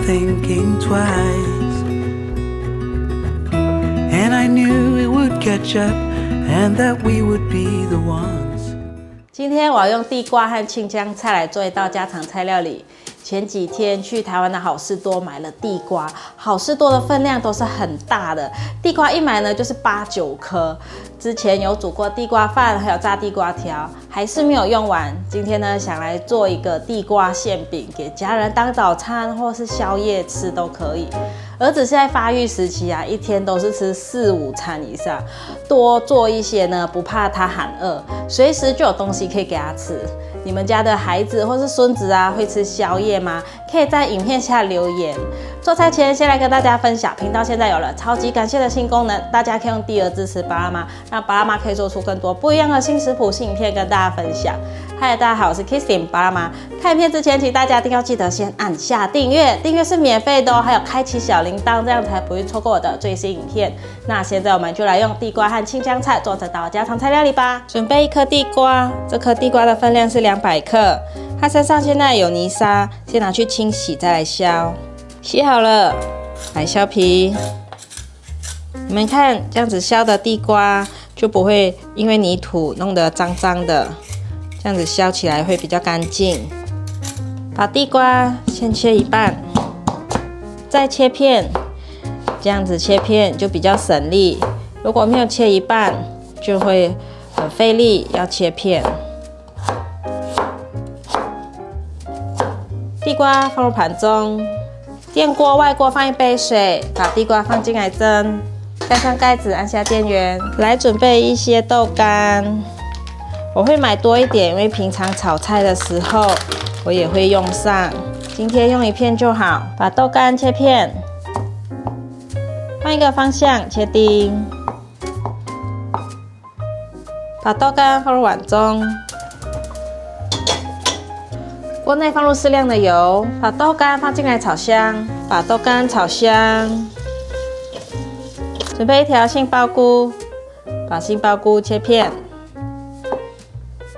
thinking twice. And I knew it would catch up and that we would be the ones. 今天我要用地瓜和青江菜来做一道家常菜料理。前几天去台湾的好市多买了地瓜，好市多的分量都是很大的，地瓜一买呢就是8、9颗。之前有煮过地瓜饭，还有炸地瓜条，还是没有用完。今天呢想来做一个地瓜馅饼，给家人当早餐或是宵夜吃都可以。儿子现在发育时期啊，一天都是吃4、5餐以上，多做一些呢，不怕他喊饿，随时就有东西可以给他吃。你们家的孩子或是孙子啊，会吃宵夜吗？可以在影片下留言。做菜前先来跟大家分享，频道现在有了超级感谢的新功能，大家可以用第2支持巴拉妈，让巴拉妈可以做出更多不一样的新食谱、新影片跟大家分享。嗨，大家好，我是 Kissing 巴拉妈。看影片之前，请大家一定要记得先按下订阅，订阅是免费的哦，还有开启小铃铛，这样才不会错过我的最新影片。那现在我们就来用地瓜和青江菜做这道家常菜料理吧。准备1颗地瓜，这颗地瓜的分量是200克，它身上现在有泥沙，先拿去清洗，再来削。洗好了，来削皮。你们看，这样子削的地瓜就不会因为泥土弄得脏脏的，这样子削起来会比较干净。把地瓜先切一半，再切片，这样子切片就比较省力。如果没有切一半，就会很费力，要切片。地瓜放入盘中，电锅外锅放1杯水，把地瓜放进来蒸，盖上盖子，按下电源。来准备一些豆干，我会买多一点，因为平常炒菜的时候我也会用上。今天用1片就好。把豆干切片，换一个方向切丁。把豆干放入碗中。锅内放入适量的油，把豆干放进来炒香，把豆干炒香。准备1条杏鲍菇，把杏鲍菇切片，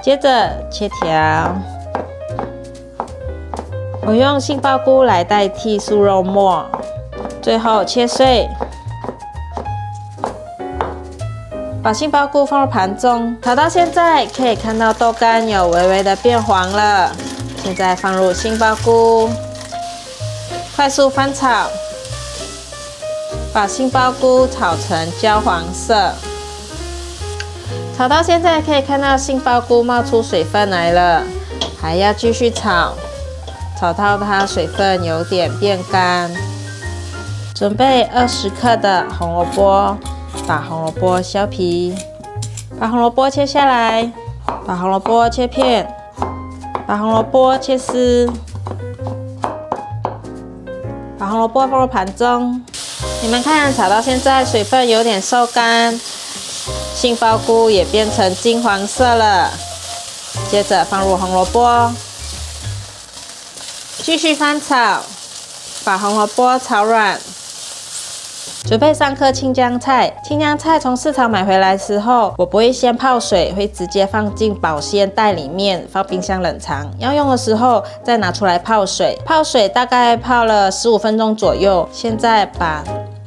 接着切条。我用杏鲍菇来代替素肉末，最后切碎。把杏鲍菇放入盘中，炒到现在可以看到豆干有微微的变黄了。现在放入杏鲍菇，快速翻炒，把杏鲍菇炒成焦黄色。炒到现在可以看到杏鲍菇冒出水分来了，还要继续炒，炒到它水分有点变干。准备20克的红萝卜，把红萝卜削皮，把红萝卜切下来，把红萝卜切片。把红萝卜切丝，把红萝卜放入盘中。你们看，炒到现在水分有点收干，杏鲍菇也变成金黄色了。接着放入红萝卜，继续翻炒，把红萝卜炒软。准备3颗青江菜，青江菜从市场买回来时候，我不会先泡水，会直接放进保鲜袋里面，放冰箱冷藏。要用的时候再拿出来泡水，泡水大概泡了15分钟左右。现在把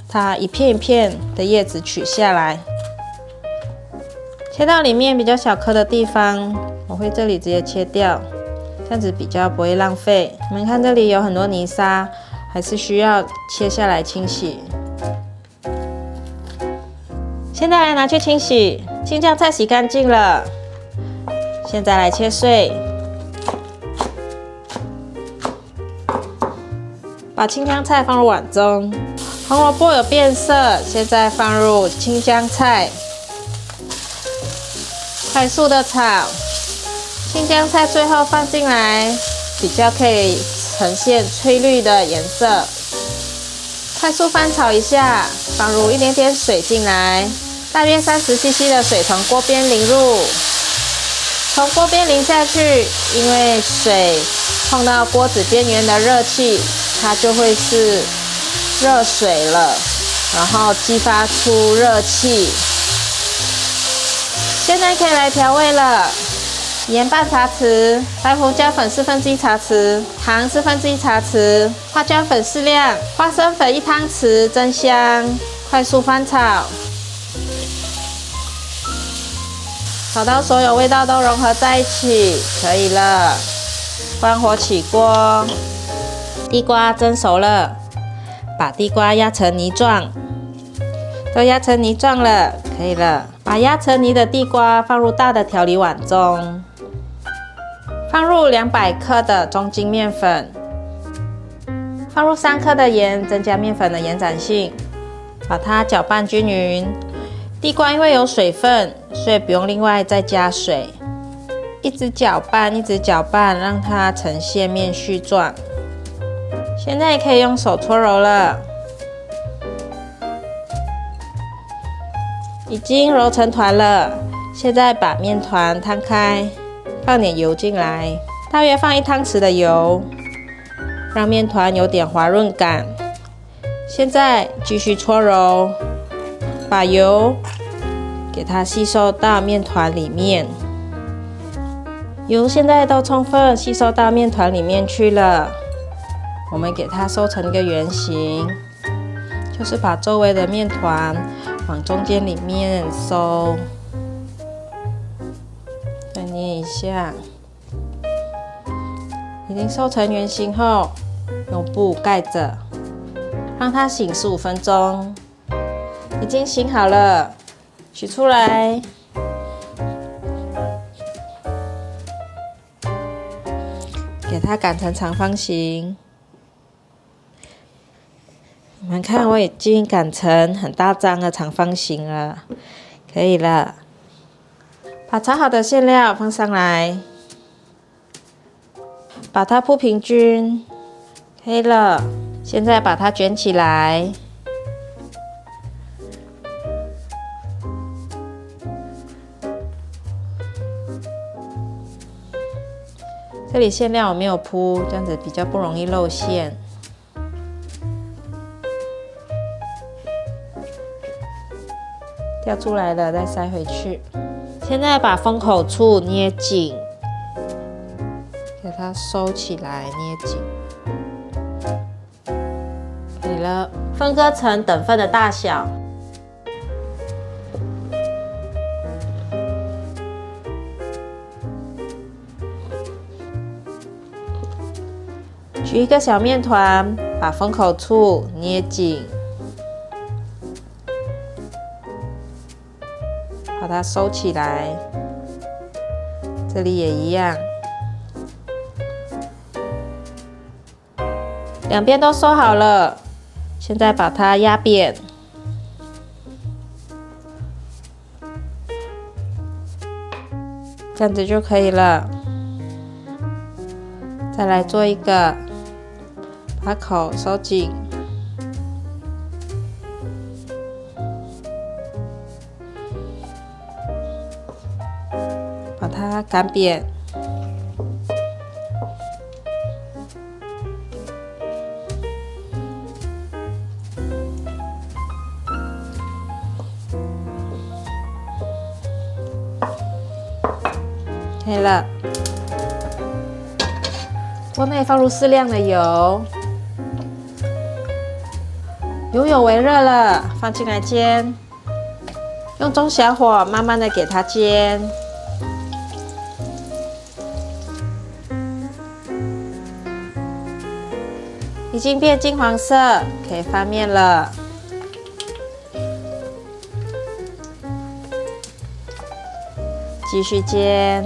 它一片一片的叶子取下来，切到里面比较小颗的地方，我会这里直接切掉，这样子比较不会浪费。你们看这里有很多泥沙，还是需要切下来清洗。现在来拿去清洗，青江菜洗干净了。现在来切碎，把青江菜放入碗中。红萝卜有变色，现在放入青江菜，快速的炒。青江菜最后放进来，比较可以呈现翠绿的颜色。快速翻炒一下，放入一点点水进来。大约30cc 的水从锅边淋入，从锅边淋下去，因为水碰到锅子边缘的热气，它就会是热水了，然后激发出热气。现在可以来调味了，盐半茶匙，白胡椒粉1/4茶匙，糖1/4茶匙，花椒粉适量，花生粉1汤匙，增香，快速翻炒，炒到所有味道都融合在一起，可以了。关火起锅，地瓜蒸熟了，把地瓜压成泥状，都压成泥状了，可以了。把压成泥的地瓜放入大的调理碗中。放入200克的中筋面粉，放入3克的盐，增加面粉的延展性，把它搅拌均匀。地瓜因为有水分，所以不用另外再加水，一直搅拌，一直搅拌，让它呈现面絮状。现在可以用手搓揉了，已经揉成团了。现在把面团摊开。放点油进来，大约放1汤匙的油，让面团有点滑润感。现在继续搓揉，把油给它吸收到面团里面。油现在都充分吸收到面团里面去了。我们给它收成一个圆形，就是把周围的面团往中间里面收。再捏一下，已经收成圆形后，用布盖着，让它醒15分钟。已经醒好了，取出来，给它擀成长方形。你们看，我已经擀成很大张的长方形了，可以了。把炒好的馅料放上来，把它铺平均，可以了。现在把它卷起来，这里馅料我没有铺，这样子比较不容易露馅。掉出来了，再塞回去。现在把封口处捏紧，给它收起来，捏紧，可以了。分割成等份的大小，取一个小面团，把封口处捏紧。把它收起来，这里也一样，两边都收好了。现在把它压扁，这样子就可以了。再来做一个，把口收紧。把它擀扁，可以了。锅内放入适量的油，油有微热了，放进来煎，用中小火慢慢的给它煎。已经变金黄色，可以翻面了。继续煎，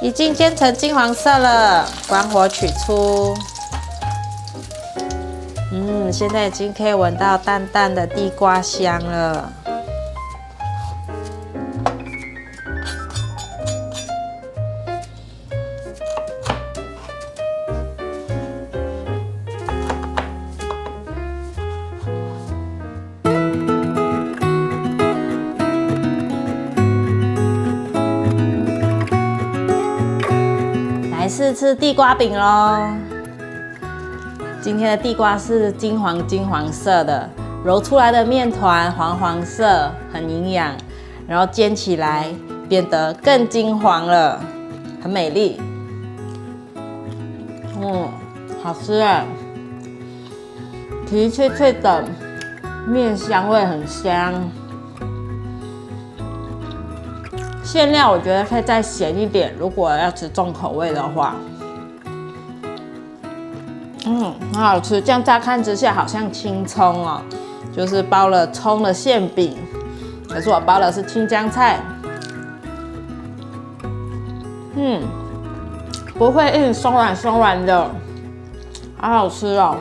已经煎成金黄色了，关火取出。现在已经可以闻到淡淡的地瓜香了。试吃地瓜饼咯。今天的地瓜是金黄色的，揉出来的面团黄色，很营养。然后煎起来变得更金黄了，很美丽。好吃哎，皮脆脆的，面香味很香。馅料我觉得可以再咸一点，如果要吃重口味的话。很好吃，这样乍看之下好像青葱哦，就是包了葱的馅饼，可是我包的是青江菜。不会一直松软松软的，好好吃哦，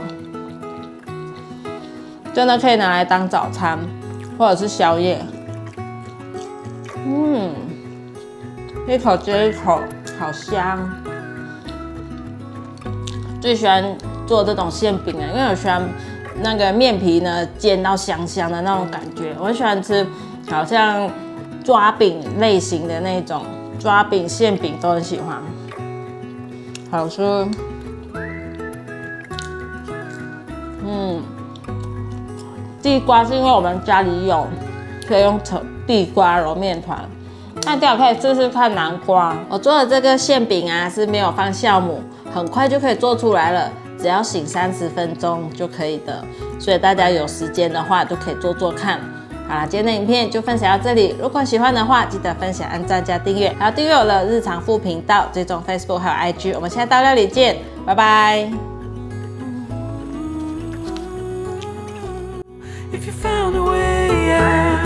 真的可以拿来当早餐或者是宵夜。一口接一口，好香。最喜欢做这种馅饼了，因为我喜欢那个面皮呢煎到香香的那种感觉。我很喜欢吃，好像抓饼类型的那种抓饼、馅饼都很喜欢，好吃。地瓜是因为我们家里有，可以用地瓜揉面团。那大家可以试试看南瓜。我做的这个馅饼啊是没有放酵母，很快就可以做出来了，只要醒30分钟就可以的。所以大家有时间的话都可以做做看。好啦，今天的影片就分享到这里。如果喜欢的话，记得分享、按赞、加订阅，还有订阅我的日常副频道，追踪 Facebook 还有 IG。我们下道料理见，拜拜。If you found a way out,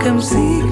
come see